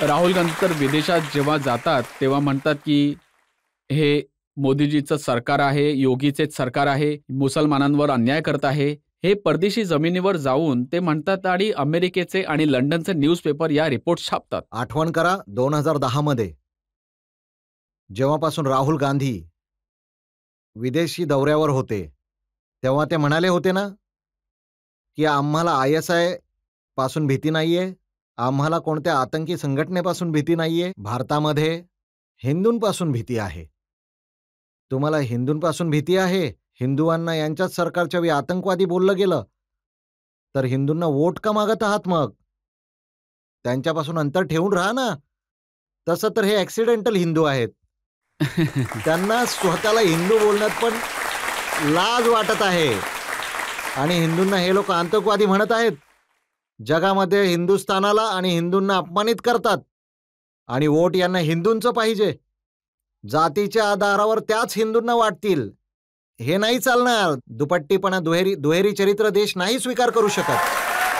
राहुल गांधी तर विदेशात जेव्हा जातात, तेव्हा म्हणतात, की हे मोदीजीचं सरकार आहे, योगीचेच सरकार आहे, मुसलमानांवर अन्याय करत आहे. हे परदेशी जमिनीवर जाऊन ते म्हणतात आणि अमेरिकेचे आणि लंडनचे न्यूजपेपर या रिपोर्ट्स छापतात. आठवण करा 2010 मध्ये जेव्हापासून राहुल गांधी विदेशी दौऱ्यावर होते, तेव्हा ते म्हणाले होते ना, की आम्हाला ISI पासून भीती नाहीये, आम्हाला कोणत्या आतंकी संघटनेपासून भीती नाहीये, भारतामध्ये हिंदूंपासून भीती आहे. तुम्हाला हिंदूंपासून भीती आहे, हिंदुत्वांना यांच्याच सरकारच्या आतंकवादी बोललं गेलं, तर हिंदूंना वोट का मागत आहात मग? त्यांच्यापासून अंतर ठेवून राहा ना. तसं तर हे ॲक्सिडेंटल हिंदू आहेत. त्यांना स्वतःला हिंदू बोलण्यात पण लाज वाटत आहे आणि हिंदूंना हे लोक आतंकवादी म्हणत आहेत. जगामध्ये हिंदुस्थानाला आणि हिंदूंना अपमानित करतात आणि वोट यांना हिंदूंचं पाहिजे. जातीच्या आधारावर त्याच हिंदूंना वाटतील. हे नाही चालणार. दुपट्टीपणा, दुहेरी चरित्र देश नाही स्वीकार करू शकत.